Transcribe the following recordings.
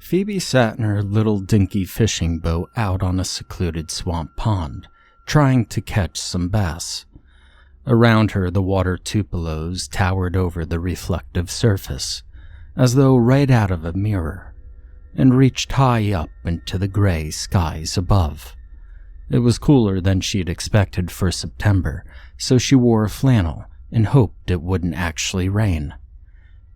Phoebe sat in her little dinky fishing boat out on a secluded swamp pond, trying to catch some bass. Around her, the water tupelos towered over the reflective surface, as though right out of a mirror, and reached high up into the gray skies above. It was cooler than she'd expected for September, so she wore a flannel and hoped it wouldn't actually rain.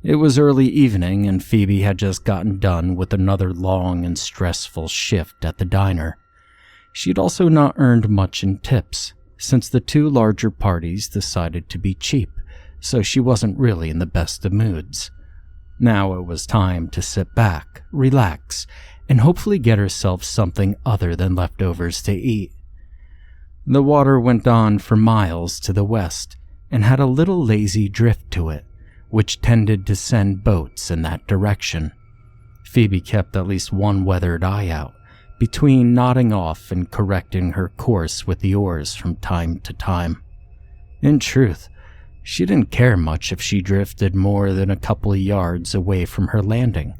It was early evening, and Phoebe had just gotten done with another long and stressful shift at the diner. She'd also not earned much in tips, since the two larger parties decided to be cheap, so she wasn't really in the best of moods. Now it was time to sit back, relax, and hopefully get herself something other than leftovers to eat. The water went on for miles to the west, and had a little lazy drift to it, which tended to send boats in that direction. Phoebe kept at least one weathered eye out, between nodding off and correcting her course with the oars from time to time. In truth, she didn't care much if she drifted more than a couple of yards away from her landing,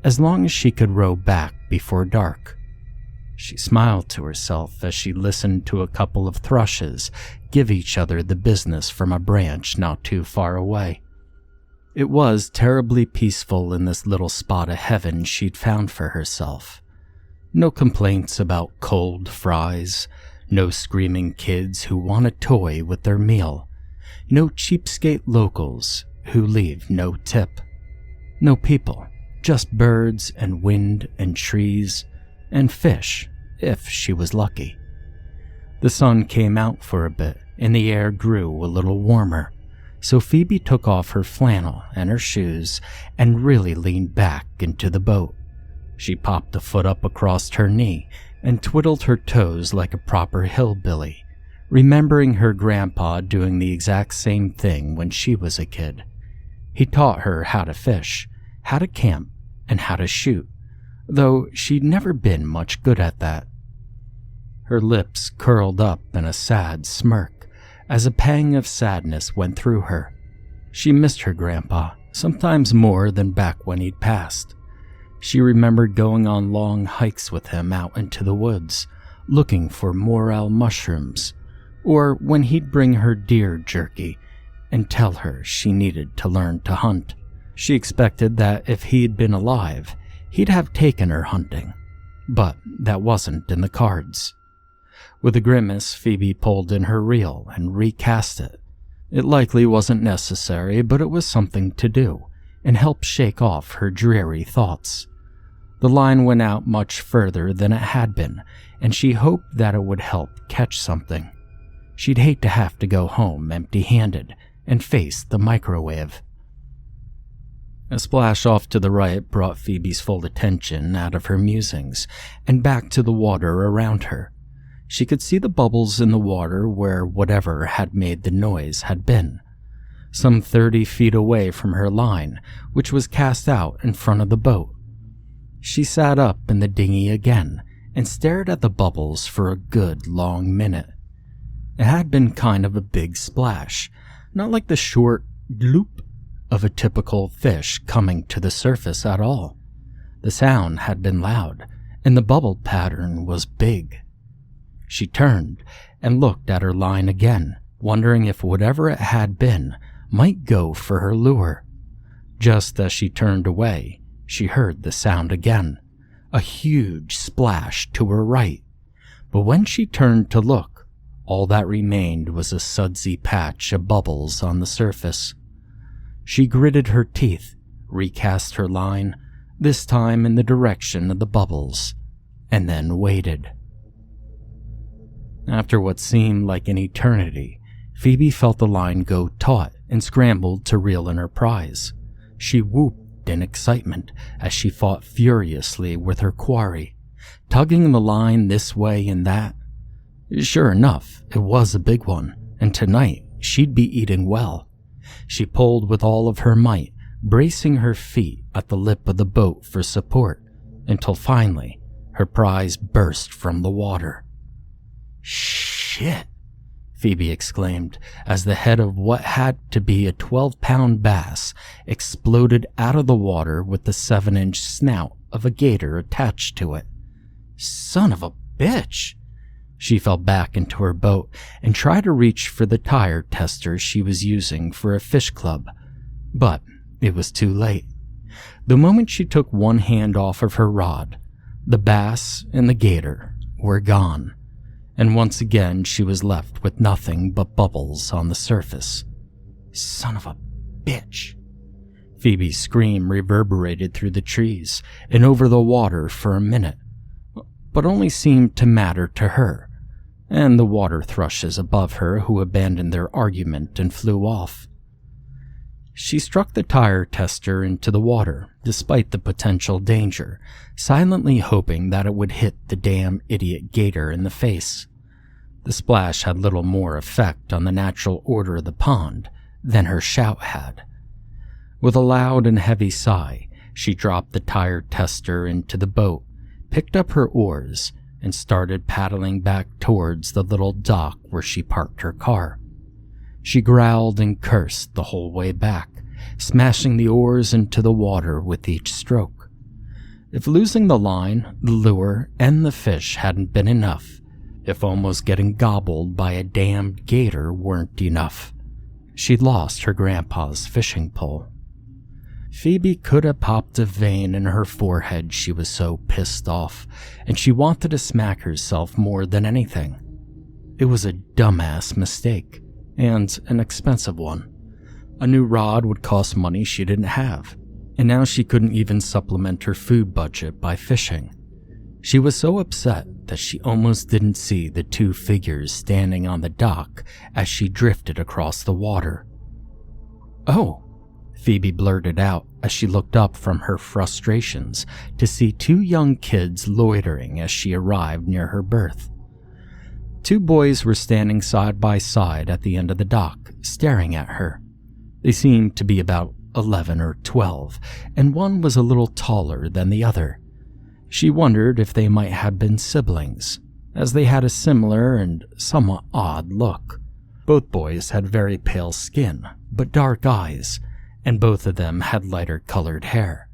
as long as she could row back before dark. She smiled to herself as she listened to a couple of thrushes give each other the business from a branch not too far away. It was terribly peaceful in this little spot of heaven she'd found for herself. No complaints about cold fries, no screaming kids who want a toy with their meal, no cheapskate locals who leave no tip. No people, just birds and wind and trees and fish, if she was lucky. The sun came out for a bit, and the air grew a little warmer, so Phoebe took off her flannel and her shoes and really leaned back into the boat. She popped a foot up across her knee and twiddled her toes like a proper hillbilly, remembering her grandpa doing the exact same thing when she was a kid. He taught her how to fish, how to camp, and how to shoot, though she'd never been much good at that. Her lips curled up in a sad smirk as a pang of sadness went through her. She missed her grandpa, sometimes more than back when he'd passed. She remembered going on long hikes with him out into the woods, looking for morel mushrooms, or when he'd bring her deer jerky and tell her she needed to learn to hunt. She expected that if he'd been alive, he'd have taken her hunting, but that wasn't in the cards. With a grimace, Phoebe pulled in her reel and recast it. It likely wasn't necessary, but it was something to do, and helped shake off her dreary thoughts. The line went out much further than it had been, and she hoped that it would help catch something. She'd hate to have to go home empty-handed and face the microwave. A splash off to the right brought Phoebe's full attention out of her musings and back to the water around her. She could see the bubbles in the water where whatever had made the noise had been, some 30 feet away from her line, which was cast out in front of the boat. She sat up in the dinghy again and stared at the bubbles for a good long minute. It had been kind of a big splash, not like the short gloop of a typical fish coming to the surface at all. The sound had been loud, and the bubble pattern was big. She turned and looked at her line again, wondering if whatever it had been might go for her lure. Just as she turned away, she heard the sound again, a huge splash to her right. But when she turned to look, all that remained was a sudsy patch of bubbles on the surface. She gritted her teeth, recast her line, this time in the direction of the bubbles, and then waited. After what seemed like an eternity, Phoebe felt the line go taut and scrambled to reel in her prize. She whooped in excitement as she fought furiously with her quarry, tugging the line this way and that. Sure enough, it was a big one, and tonight she'd be eating well. She pulled with all of her might, bracing her feet at the lip of the boat for support, until finally her prize burst from the water. Shit! Phoebe exclaimed, as the head of what had to be a 12-pound bass exploded out of the water with the 7-inch snout of a gator attached to it. Son of a bitch! She fell back into her boat and tried to reach for the tire tester she was using for a fish club, but it was too late. The moment she took one hand off of her rod, the bass and the gator were gone, and once again she was left with nothing but bubbles on the surface. Son of a bitch! Phoebe's scream reverberated through the trees and over the water for a minute, but only seemed to matter to her, and the water thrushes above her who abandoned their argument and flew off. She struck the tire tester into the water, despite the potential danger, silently hoping that it would hit the damn idiot gator in the face. The splash had little more effect on the natural order of the pond than her shout had. With a loud and heavy sigh, she dropped the tire tester into the boat, picked up her oars, and started paddling back towards the little dock where she parked her car. She growled and cursed the whole way back, smashing the oars into the water with each stroke. If losing the line, the lure, and the fish hadn't been enough, if almost getting gobbled by a damned gator weren't enough, she'd lost her grandpa's fishing pole. Phoebe could have popped a vein in her forehead, she was so pissed off, and she wanted to smack herself more than anything. It was a dumbass mistake, and an expensive one. A new rod would cost money she didn't have, and now she couldn't even supplement her food budget by fishing. She was so upset that she almost didn't see the two figures standing on the dock as she drifted across the water. "Oh," Phoebe blurted out as she looked up from her frustrations to see two young kids loitering as she arrived near her berth. Two boys were standing side by side at the end of the dock, staring at her. They seemed to be about 11 or 12, and one was a little taller than the other. She wondered if they might have been siblings, as they had a similar and somewhat odd look. Both boys had very pale skin, but dark eyes, and both of them had lighter-colored hair.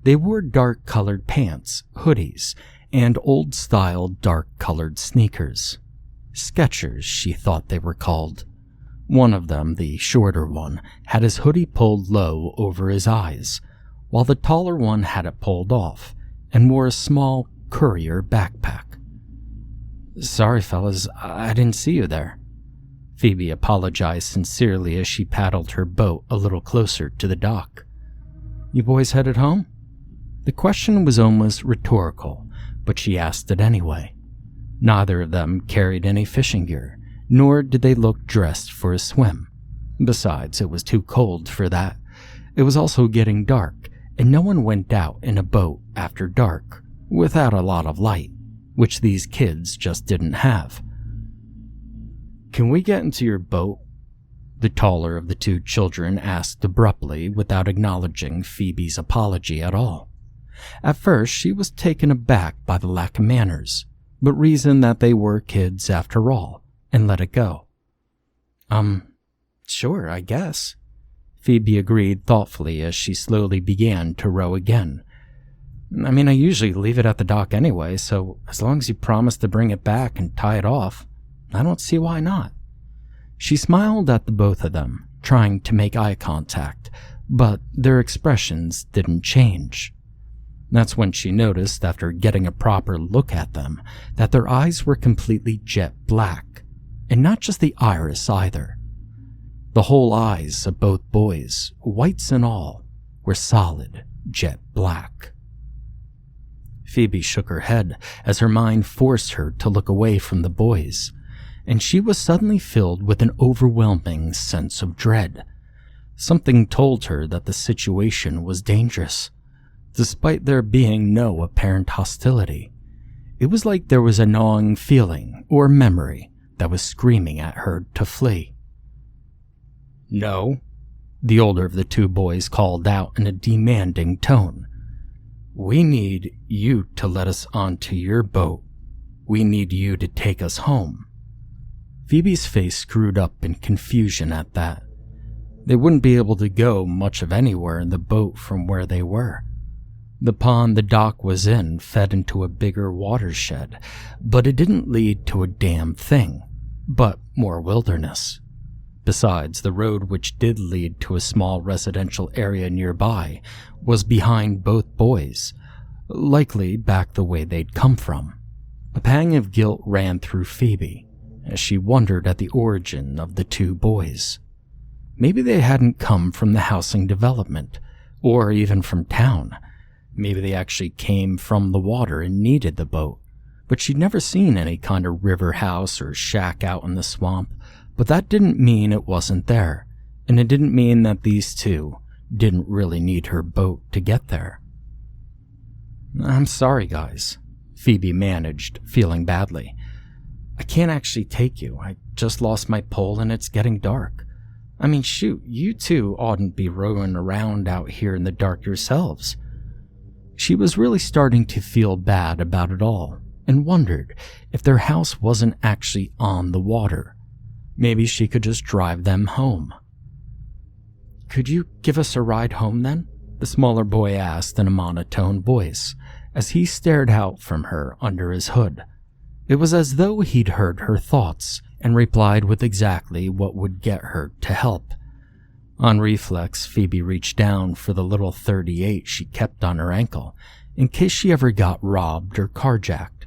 They wore dark-colored pants, hoodies, and old-style dark-colored sneakers. Skechers, she thought they were called. One of them, the shorter one, had his hoodie pulled low over his eyes, while the taller one had it pulled off and wore a small courier backpack. "Sorry, fellas, I didn't see you there." Phoebe apologized sincerely as she paddled her boat a little closer to the dock. "You boys headed home?" The question was almost rhetorical, but she asked it anyway. Neither of them carried any fishing gear, nor did they look dressed for a swim. Besides, it was too cold for that. It was also getting dark, and no one went out in a boat after dark without a lot of light, which these kids just didn't have. "Can we get into your boat?" the taller of the two children asked abruptly without acknowledging Phoebe's apology at all. At first, she was taken aback by the lack of manners, but reasoned that they were kids after all, and let it go. Sure, I guess," Phoebe agreed thoughtfully as she slowly began to row again. "I mean, I usually leave it at the dock anyway, so as long as you promise to bring it back and tie it off, I don't see why not." She smiled at the both of them, trying to make eye contact, but their expressions didn't change. That's when she noticed, after getting a proper look at them, that their eyes were completely jet black, and not just the iris either. The whole eyes of both boys, whites and all, were solid jet black. Phoebe shook her head as her mind forced her to look away from the boys, and she was suddenly filled with an overwhelming sense of dread. Something told her that the situation was dangerous, despite there being no apparent hostility. It was like there was a gnawing feeling or memory that was screaming at her to flee. "No," the older of the two boys called out in a demanding tone. "We need you to let us onto your boat. We need you to take us home." Phoebe's face screwed up in confusion at that. They wouldn't be able to go much of anywhere in the boat from where they were. The pond the dock was in fed into a bigger watershed, but it didn't lead to a damn thing, but more wilderness. Besides, the road which did lead to a small residential area nearby was behind both boys, likely back the way they'd come from. A pang of guilt ran through Phoebe as she wondered at the origin of the two boys. Maybe they hadn't come from the housing development, or even from town. Maybe they actually came from the water and needed the boat, but she'd never seen any kind of river house or shack out in the swamp. But that didn't mean it wasn't there, and it didn't mean that these two didn't really need her boat to get there. "I'm sorry, guys," Phoebe managed, feeling badly. "I can't actually take you. I just lost my pole and it's getting dark. I mean, shoot, you two oughtn't be rowing around out here in the dark yourselves." She was really starting to feel bad about it all, and wondered if their house wasn't actually on the water. Maybe she could just drive them home. "Could you give us a ride home then?" the smaller boy asked in a monotone voice, as he stared out from her under his hood. It was as though he'd heard her thoughts and replied with exactly what would get her to help. On reflex, Phoebe reached down for the little .38 she kept on her ankle, in case she ever got robbed or carjacked.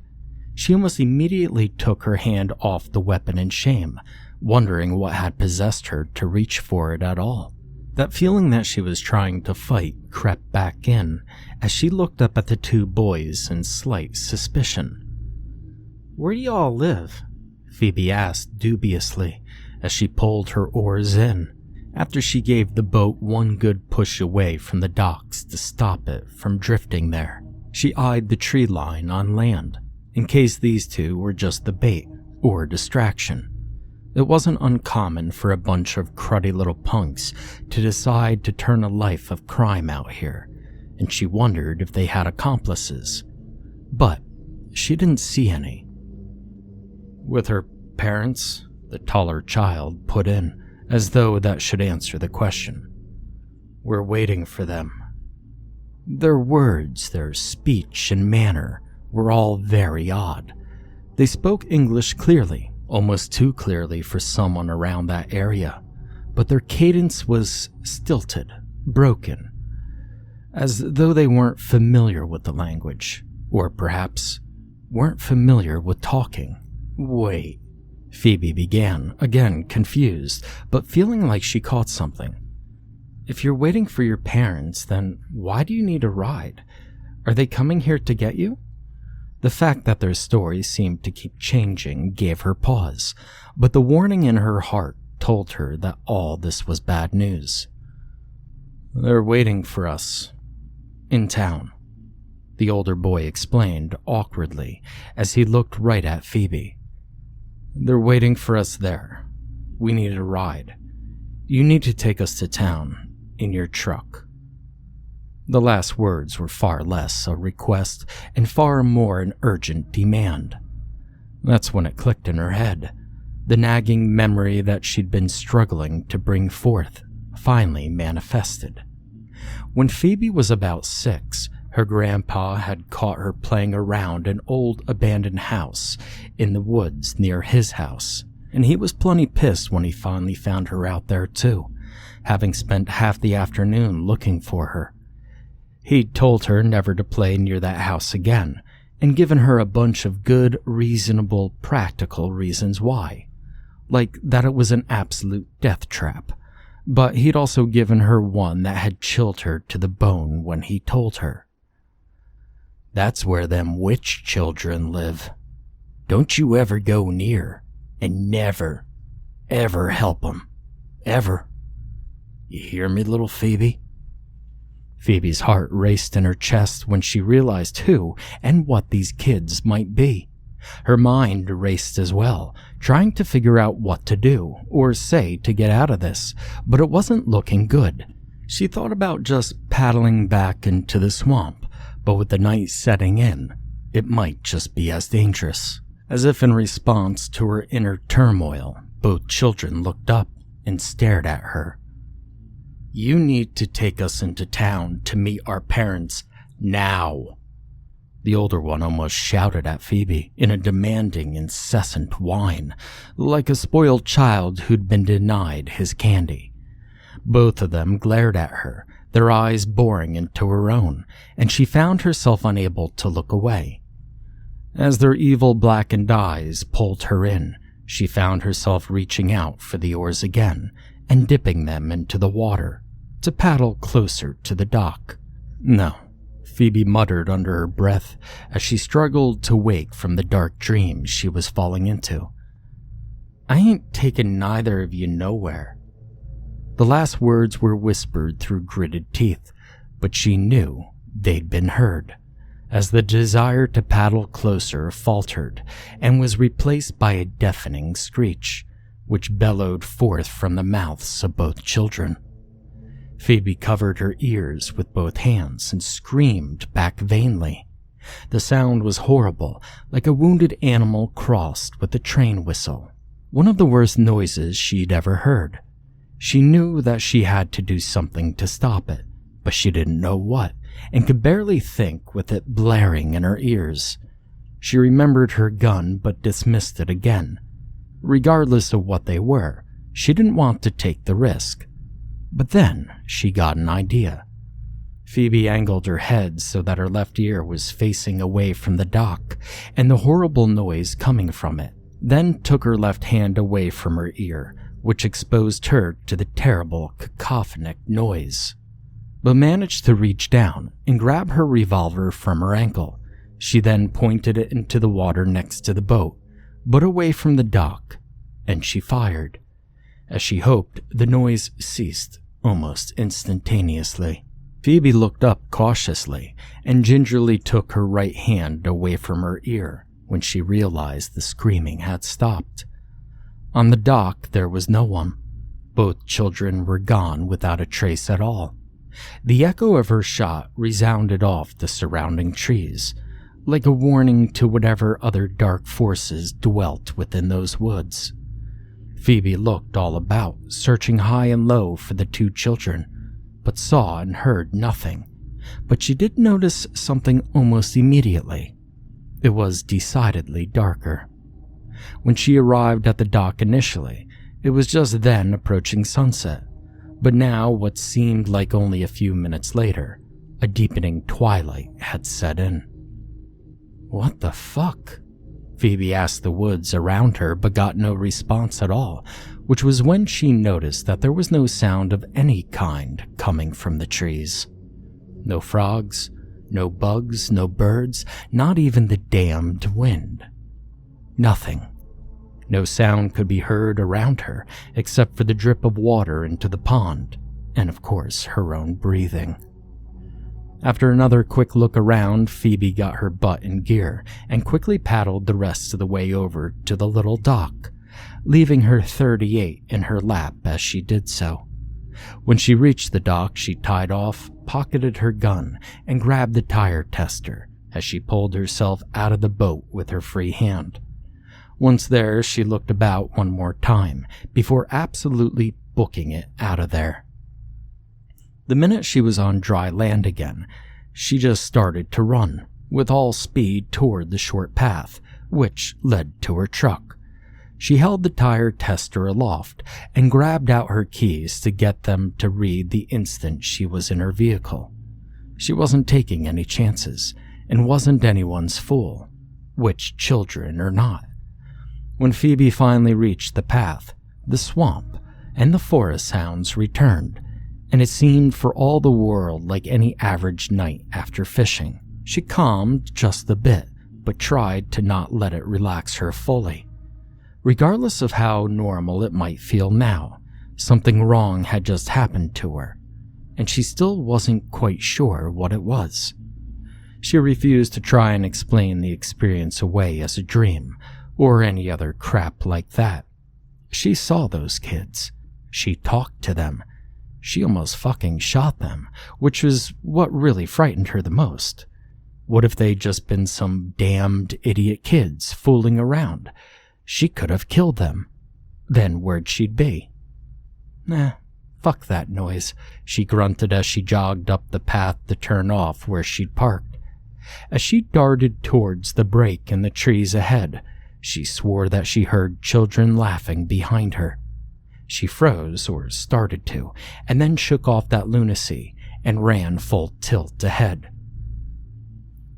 She almost immediately took her hand off the weapon in shame, wondering what had possessed her to reach for it at all. That feeling that she was trying to fight crept back in as she looked up at the two boys in slight suspicion. "Where do y'all live?" Phoebe asked dubiously as she pulled her oars in, after she gave the boat one good push away from the docks to stop it from drifting there. She eyed the tree line on land, in case these two were just the bait or distraction. It wasn't uncommon for a bunch of cruddy little punks to decide to turn a life of crime out here, and she wondered if they had accomplices. But she didn't see any. "With her parents?" the taller child put in, as though that should answer the question. "We're waiting for them." Their words, their speech and manner were all very odd. They spoke English clearly, almost too clearly for someone around that area, but their cadence was stilted, broken, as though they weren't familiar with the language, or perhaps weren't familiar with talking. "Wait," Phoebe began, again confused, but feeling like she caught something. "If you're waiting for your parents, then why do you need a ride? Are they coming here to get you?" The fact that their story seemed to keep changing gave her pause, but the warning in her heart told her that all this was bad news. "They're waiting for us. In town," the older boy explained awkwardly as he looked right at Phoebe. "They're waiting for us there. We need a ride. You need to take us to town in your truck." The last words were far less a request and far more an urgent demand. That's when it clicked in her head. The nagging memory that she'd been struggling to bring forth finally manifested. When Phoebe was about 6, her grandpa had caught her playing around an old abandoned house in the woods near his house, and he was plenty pissed when he finally found her out there too, having spent half the afternoon looking for her. He'd told her never to play near that house again, and given her a bunch of good, reasonable, practical reasons why, like that it was an absolute death trap. But he'd also given her one that had chilled her to the bone when he told her. "That's where them witch children live. Don't you ever go near, and never, ever help 'em. Ever. You hear me, little Phoebe?" Phoebe's heart raced in her chest when she realized who and what these kids might be. Her mind raced as well, trying to figure out what to do or say to get out of this, but it wasn't looking good. She thought about just paddling back into the swamp, but with the night setting in, it might just be as dangerous. As if in response to her inner turmoil, both children looked up and stared at her. "You need to take us into town to meet our parents now." The older one almost shouted at Phoebe in a demanding, incessant whine, like a spoiled child who'd been denied his candy. Both of them glared at her, their eyes boring into her own, and she found herself unable to look away. As their evil blackened eyes pulled her in, she found herself reaching out for the oars again and dipping them into the water to paddle closer to the dock. "No," Phoebe muttered under her breath as she struggled to wake from the dark dream she was falling into. "I ain't taking neither of you nowhere." The last words were whispered through gritted teeth, but she knew they'd been heard, as the desire to paddle closer faltered and was replaced by a deafening screech, which bellowed forth from the mouths of both children. Phoebe covered her ears with both hands and screamed back vainly. The sound was horrible, like a wounded animal crossed with a train whistle. One of the worst noises she'd ever heard. She knew that she had to do something to stop it, but she didn't know what, and could barely think with it blaring in her ears. She remembered her gun but dismissed it again. Regardless of what they were, she didn't want to take the risk. But then she got an idea. Phoebe angled her head so that her left ear was facing away from the dock and the horrible noise coming from it, then took her left hand away from her ear, which exposed her to the terrible cacophonic noise, but managed to reach down and grab her revolver from her ankle. She then pointed it into the water next to the boat, but away from the dock, and she fired. As she hoped, the noise ceased almost instantaneously. Phoebe looked up cautiously and gingerly took her right hand away from her ear when she realized the screaming had stopped. On the dock, there was no one. Both children were gone without a trace at all. The echo of her shot resounded off the surrounding trees, like a warning to whatever other dark forces dwelt within those woods. Phoebe looked all about, searching high and low for the two children, but saw and heard nothing. But she did notice something almost immediately. It was decidedly darker. When she arrived at the dock initially, it was just then approaching sunset, but now what seemed like only a few minutes later, a deepening twilight had set in. "What the fuck?" Phoebe asked the woods around her but got no response at all, which was when she noticed that there was no sound of any kind coming from the trees. No frogs, no bugs, no birds, not even the damned wind. Nothing. No sound could be heard around her except for the drip of water into the pond, and of course her own breathing. After another quick look around, Phoebe got her butt in gear and quickly paddled the rest of the way over to the little dock, leaving her .38 in her lap as she did so. When she reached the dock, she tied off, pocketed her gun, and grabbed the tire tester as she pulled herself out of the boat with her free hand. Once there, she looked about one more time before absolutely booking it out of there. The minute she was on dry land again, she just started to run, with all speed toward the short path, which led to her truck. She held the tire tester aloft and grabbed out her keys to get them to read the instant she was in her vehicle. She wasn't taking any chances, and wasn't anyone's fool, which children or not. When Phoebe finally reached the path, the swamp and the forest sounds returned, and it seemed for all the world like any average night after fishing. She calmed just a bit, but tried to not let it relax her fully. Regardless of how normal it might feel now, something wrong had just happened to her, and she still wasn't quite sure what it was. She refused to try and explain the experience away as a dream, or any other crap like that. She saw those kids. She talked to them. She almost fucking shot them, which was what really frightened her the most. What if they'd just been some damned idiot kids fooling around? She could have killed them. Then where'd she be? Fuck that noise, she grunted as she jogged up the path to turn off where she'd parked. As she darted towards the break in the trees ahead, she swore that she heard children laughing behind her. She froze, or started to, and then shook off that lunacy and ran full tilt ahead.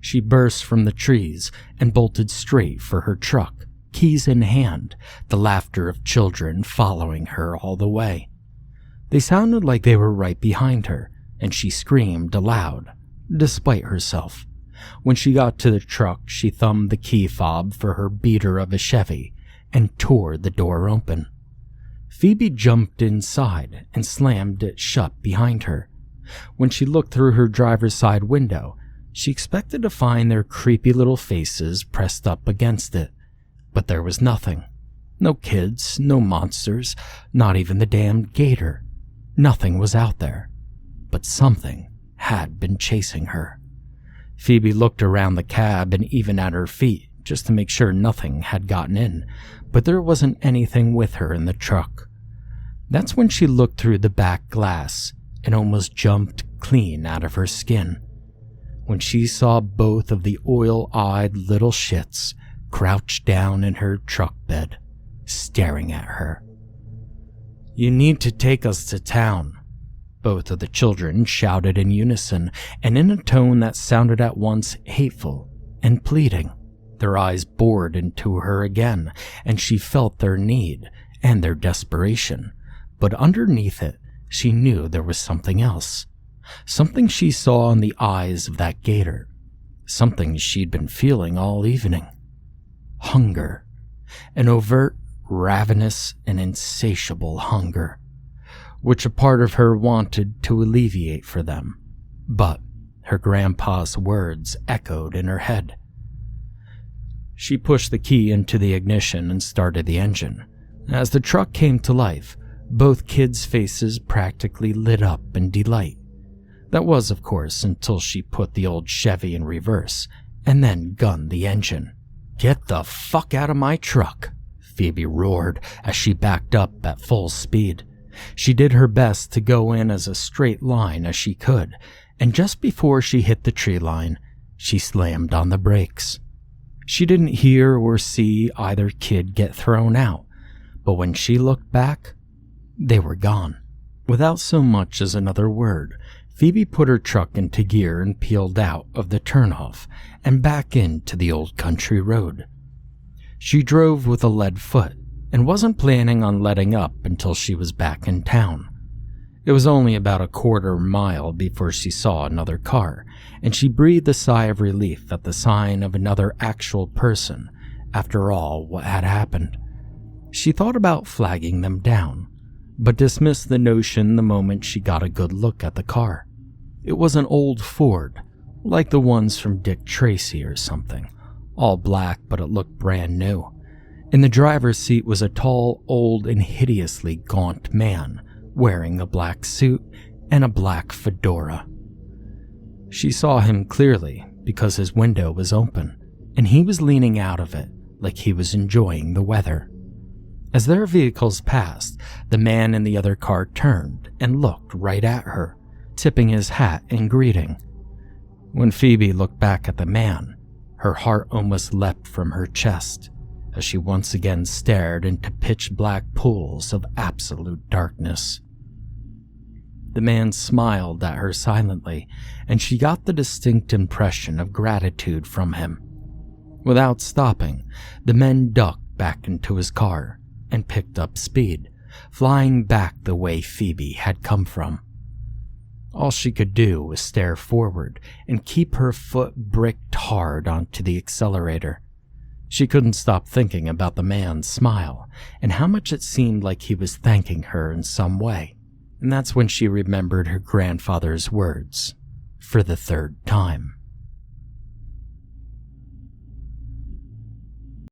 She burst from the trees and bolted straight for her truck, keys in hand, the laughter of children following her all the way. They sounded like they were right behind her, and she screamed aloud, despite herself. When she got to the truck, she thumbed the key fob for her beater of a Chevy and tore the door open. Phoebe jumped inside and slammed it shut behind her. When she looked through her driver's side window, she expected to find their creepy little faces pressed up against it, but there was nothing. No kids, no monsters, not even the damned gator. Nothing was out there, but something had been chasing her. Phoebe looked around the cab and even at her feet just to make sure nothing had gotten in, but there wasn't anything with her in the truck. That's when she looked through the back glass and almost jumped clean out of her skin. When she saw both of the oil-eyed little shits crouched down in her truck bed, staring at her. "You need to take us to town," both of the children shouted in unison and in a tone that sounded at once hateful and pleading. Their eyes bored into her again, and she felt their need and their desperation, but underneath it, she knew there was something else. Something she saw in the eyes of that gator. Something she'd been feeling all evening. Hunger. An overt, ravenous, and insatiable hunger, which a part of her wanted to alleviate for them. But her grandpa's words echoed in her head. She pushed the key into the ignition and started the engine. As the truck came to life, both kids' faces practically lit up in delight. That was, of course, until she put the old Chevy in reverse and then gunned the engine. "Get the fuck out of my truck," Phoebe roared as she backed up at full speed. She did her best to go in as a straight line as she could, and just before she hit the tree line, she slammed on the brakes. She didn't hear or see either kid get thrown out, but when she looked back, they were gone. Without so much as another word, Phoebe put her truck into gear and peeled out of the turnoff and back into the old country road. She drove with a lead foot and wasn't planning on letting up until she was back in town. It was only about a quarter mile before she saw another car, and she breathed a sigh of relief at the sign of another actual person after all what had happened. She thought about flagging them down, but dismissed the notion the moment she got a good look at the car. It was an old Ford, like the ones from Dick Tracy or something, all black, but it looked brand new. In the driver's seat was a tall, old, and hideously gaunt man, wearing a black suit and a black fedora. She saw him clearly because his window was open, and he was leaning out of it like he was enjoying the weather. As their vehicles passed, the man in the other car turned and looked right at her, tipping his hat in greeting. When Phoebe looked back at the man, her heart almost leapt from her chest as she once again stared into pitch-black pools of absolute darkness. The man smiled at her silently, and she got the distinct impression of gratitude from him. Without stopping, the man ducked back into his car and picked up speed, flying back the way Phoebe had come from. All she could do was stare forward and keep her foot bricked hard onto the accelerator. She couldn't stop thinking about the man's smile and how much it seemed like he was thanking her in some way. And that's when she remembered her grandfather's words for the third time.